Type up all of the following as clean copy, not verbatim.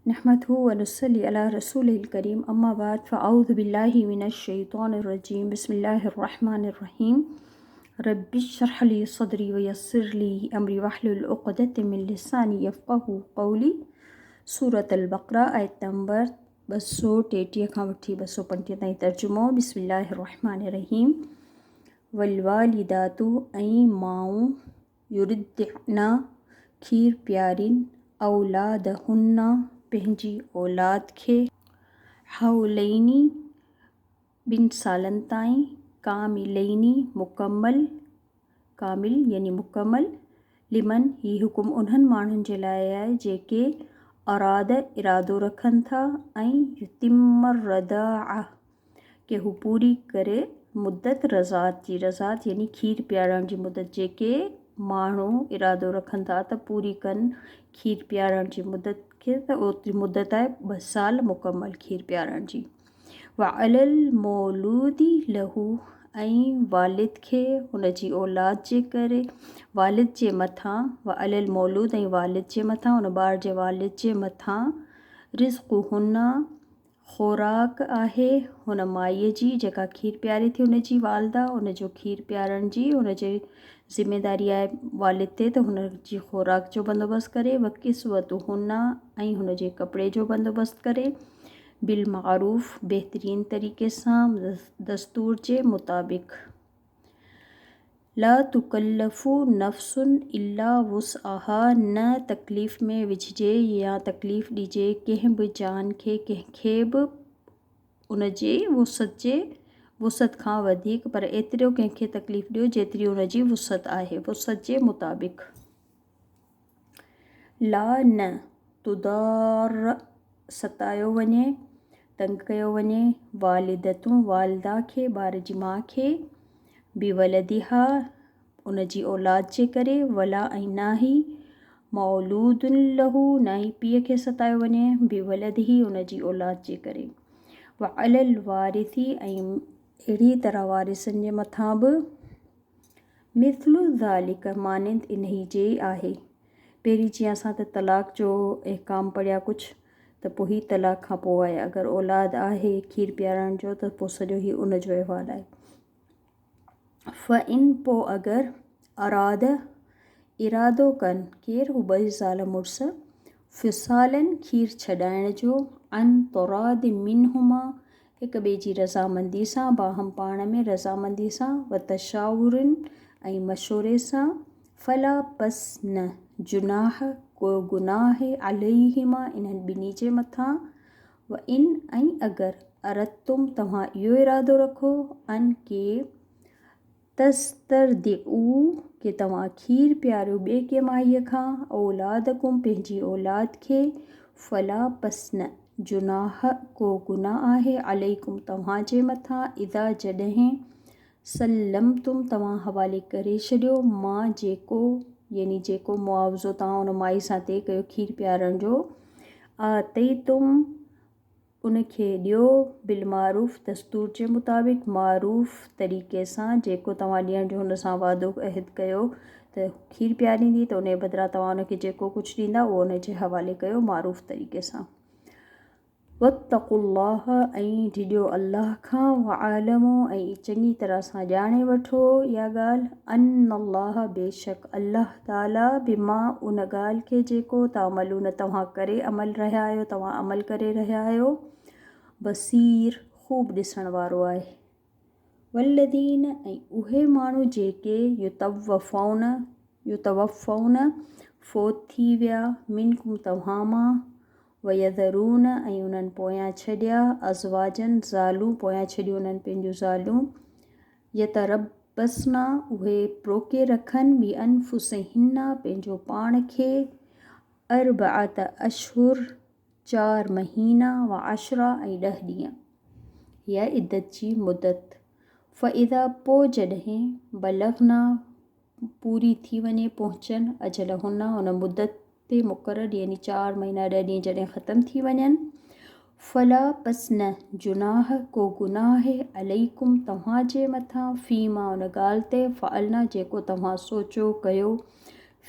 नहमदहु व नुसल्ली अला रसूलिल करीम अम्मा बाद फ़अऊज़ु बिल्लाहि मिनश शैतानिर रजीम बिस्मिल्लाहिर रहमानिर रहीम रब्बिश्रह ली सदरी व यस्सिर ली अमरी वहलुल उक़दतम मिन लिसानी यफ़क़हू क़ौली। सूरतुल बक़रा आयत नंबर 233 खां वठी 235 ताईं तर्जुमो। बिस्मिल्लाहिर रहमानिर रहीम। वल वालिदातु ऐं माऊं युरदिअना खीर प्यारिन औलादहुन्ना पंहिंजी औलाद खे हौलैनी 2 सालनि ताईं कामिलैनी कामिल यानी मुकमल लिमन ही हुकुम उन्हनि माण्हुनि जे लाइ आहे जेके इरादो रखनि था ऐं युतिम्मर रदाअ के हू पूरी करे मुद्दत रज़ात यानी खीर पियारण जी मुद्दत। जेके माण्हू इरादो रखनि था त पूरी कनि खीर पियारण जी मुद्दत खे त ओतिरी मुद्दत आहे 2 साल मुकमल खीर पियारण जी। व अलल मौलूदी लहू ऐं वालिद खे हुनजी औलाद जे करे वालिद जे मथां व अलल मौलूद ऐं वालिद जे मथां हुन ॿार जे वालिद जे मथां रिज़्क़ुहुन्ना ख़ुराक आहे हुन माईअ जी जेका खीर पियारे थी हुनजी वालदा हुनजो खीर पियारण जी हुनजे ज़िमेदारी आहे वालिद ते त हुनजी ख़ुराक जो बंदोबस्तु करे। व किस्वतुहुन्ना ऐं हुनजे कपिड़े जो बंदोबस्तु करे बिल मारूफ़ बहितरीन तरीक़े सां दस्तूर जे मुताबिक़। ला तुकल्लफ़ु नफ़्सुन इल्ला वुसअहा न तकलीफ़ में विझिजे या तकलीफ़ ॾिजे कंहिं बि जान खे कंहिंखे बि उनजे वुसअत खां वधीक पर एतिरो कंहिंखे तकलीफ़ ॾियो जेतिरी उनजी वुसअत आहे वुसअत जे मुताबिक़। ला न तुदार सतायो वञे तंग कयो वञे वालिदतूं वालदा खे ॿार जी माउ खे बिवलदिहा उनजी औलाद जे करे वला ऐं नाही मौलूदुन लहू नाही पीउ खे सतायो वञे बिवलदिही उनजी औलाद जे करे। व अलल वारिसी ऐं अहिड़ी तरह वारिसनि जे मथां बि मिथलु ज़ालिक मानंद इन्ही जे आहे। पहिरीं जीअं असां त तलाक जो अहकाम पढ़िया कुझु त पोइ ही तलाक खां पोइ आहे अगरि औलाद आहे खीर पियारण जो त पोइ सॼो ही उनजो अहवालु आहे। फ़इन पोइ अगरि इरादो कनि केरु हू ॿई ज़ाल मुड़ुस फ़िसालनि खीर छॾाइण जो अन तौराद मिनहुमा हिक ॿिए जी रज़ामंदी सां बाहम पाण में रज़ामंदी सां व तशावुरन ऐं मशवरे सां फला पस न जुनाह को गुनाह अलैहिमा इन्हनि ॿिनी जे मथां। व इन ऐं अगरि अरतुम तव्हां इहो इरादो रखो अन के तस्तरदिऊ के तव्हां खीर पियारियो ॿिए के माईअ खां औलादकुम पंहिंजी औलाद खे फला पसन जुनाह को गुनाह आहे अलैकुम तव्हां जे मथां इदा जॾहिं सल्लमतुम तव्हां हवाले करे छॾियो मां जेको मुआवज़ो तव्हां उन माई सां तय कयो खीर पियारण जो आतईतुम उनखे ॾियो बिलमारूफ़ दस्तूर जे मुताबिक़ मारूफ़ तरीक़े सां जेको तव्हां ॾियण जो हुन सां वादो अहद कयो त खीर पियारींदी त उन बदिरां तव्हां उनखे जेको कुझु ॾींदा उहो उनजे हवाले कयो मारूफ़ तरीक़े सां। वत्तक़ुल्लाह ऐं डिॼो अल्लाह खां व आलमो ऐं चङी तरह सां ॼाणे वठो इहा ॻाल्हि अनल्लाह बेशक अल्लाह ताला बिमा उन ॻाल्हि खे जेको तामलून तव्हां अमल करे रहिया आहियो बसीर ख़ूब ॾिसण वारो आहे। वल्लदीन ऐं उहे माण्हू जेके युतवफ़ौन फ़ौत थी विया मिनकुम तव्हां मां वयदरून ऐं उन्हनि पोयां छॾिया अज़वाजन ज़ालूं पोयां छॾियूं उन्हनि पंहिंजूं ज़ालूं यतरबसना उहे प्रोके रखनि बि अनफुसहिन्ना पंहिंजो पाण खे अर्बअत अशहुर 4 महीना व अशरा ऐं 10 ॾींहं या इद्दत जी मुदत। फ़इदा पोइ जॾहिं बलगना पूरी थी वञे पहुचनि अजलहुन्ना हुन मुदत ते मुक़ररु यानी 4 महीना 10 ॾींहं जॾहिं ख़तमु थी वञनि फला पस न जुनाह को गुनाह अलैकुम तव्हां जे मथां फ़ीमा उन ॻाल्हि ते फ़अलना जेको तव्हां सोचो कयो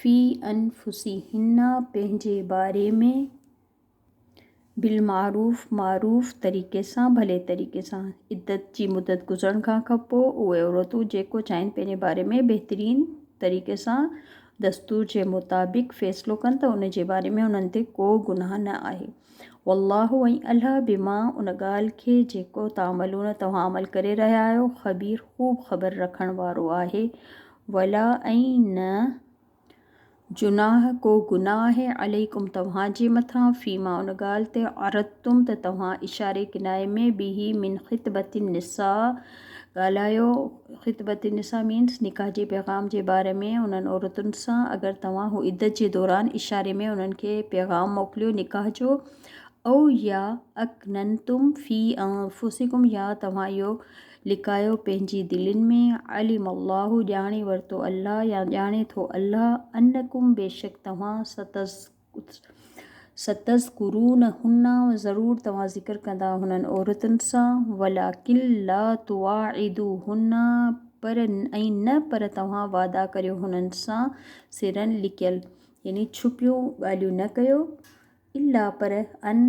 फ़ी अनफुसिहिन्ना पंहिंजे बारे में बिलमारूफ़ मारूफ़ तरीक़े सां भले तरीक़े सां। इद्दत जी मुदत गुज़रण खां पोइ उहे औरतूं जेको चाहिनि पंहिंजे बारे में बहितरीन तरीक़े सां दस्तूर जे मुताबिक़ फ़ैसिलो कनि त उन जे बारे में उन्हनि ते को गुनाह न आहे। वल्लाहु ऐं अल्लाह बिमा उन ॻाल्हि खे जेको तामलून तव्हां अमल करे रहिया आहियो ख़बीर ख़ूब ख़बर रखण वारो आहे। वला ऐं न जुनाह को गुनाह आहे अलैकुम तव्हांजे मथां फ़ीमा उन ॻाल्हि ते अरदतुम त तव्हां इशारे किनाए में बिही मिन ख़ितबतिन निसा ॻाल्हायो। ख़ितबतिन निसा मीन्स निकाह जे पैगाम जे बारे में उन्हनि औरतुनि सां अगरि तव्हां हू इद्दत जे दौरान इशारे में उन्हनि खे पैगाम मोकिलियो निकाह जो। औ या अकनंतुम फ़ी अंफुसिकुम या तव्हां इहो लिकायो पंहिंजी दिलनि में। अलिम अल्लाहु ॼाणे वरितो अल्लाह या ॼाणे थो अल्लाह अन्नकुम बेशक तव्हां सतज़कुरून हुन्ना ज़रूरु तव्हां ज़िक्र कंदा हुननि औरतुनि सां। वलाकिन ला तुवाइदू हुन्ना पर ऐं न पर तव्हां वादा करियो हुननि सां सिरन लिकियल यानी छुपियूं ॻाल्हियूं न कयो। इला पर अन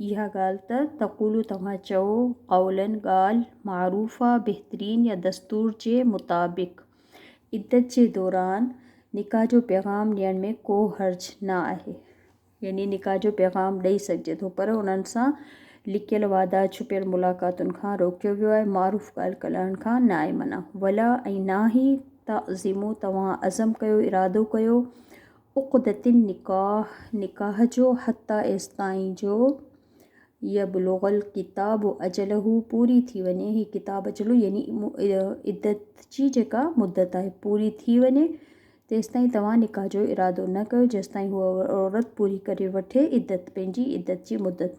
इहा ॻाल्हि त तक़ूलू तव्हां चओ क़ौलन ॻाल्हि मारूफ़ा बहितरीन या दस्तूर जे मुताबिक़। इद्दत जे दौरान निकाह जो पैगाम ॾियण में को हर्ज न आहे यानी निकाह जो पैगाम ॾेई सघिजे थो पर उन्हनि सां लिकियल वादा छुपियल मुलाक़ातुनि खां रोकियो वियो आहे। मारूफ़ ॻाल्हि करण खां न आहे मना। वला ऐं ना ई ताज़ीमू तव्हां अज़म कयो इरादो कयो उक़दतिन निकाह जो हता एसिताईं जो यबलुग़ल किताब अजलहू पूरी थी वञे। ही किताब अजलू यानी इद्दत जी जेका मुदत आहे पूरी थी वञे तेसिताईं तव्हां निकाह जो इरादो न कयो जेसिताईं हूअ औरत पूरी करे वठे इद्दत पंहिंजी इद्दत जी मुदत।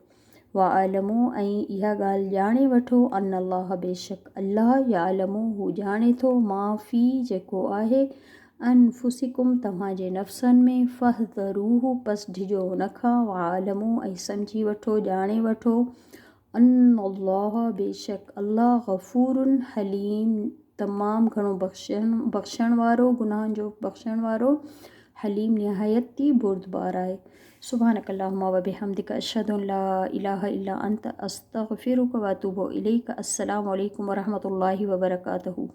वाआलमू ऐं इहा ॻाल्हि ॼाणे वठो अन अल्लाह बेशक अल्लाह यालमू हू ॼाणे थो माफ़ी जेको आहे अनफुसिकुम तव्हांजे नफ़्सनि में फ़हज़रूहु पस डिॼो हुनखां। वाआलमू ऐं सम्झी वठो ॼाणे वठो अन अल्लाह बेशक अल्लाह ग़फ़ूरुन हलीम तमामु घणो बख़्शण वारो गुनाहनि जो बख़्शण वारो हलीम निहायत ई बुर्दबार आहे। सुब्हानक अल्लाहुम्मा व बिहम्दिक अशहदु अन ला इलाहा इल्ला अंत अस्तग़फिरुक व अतूबु इलैक। अस्सलामु अलैकुम व रहमतुल्लाहि व बरकातहू।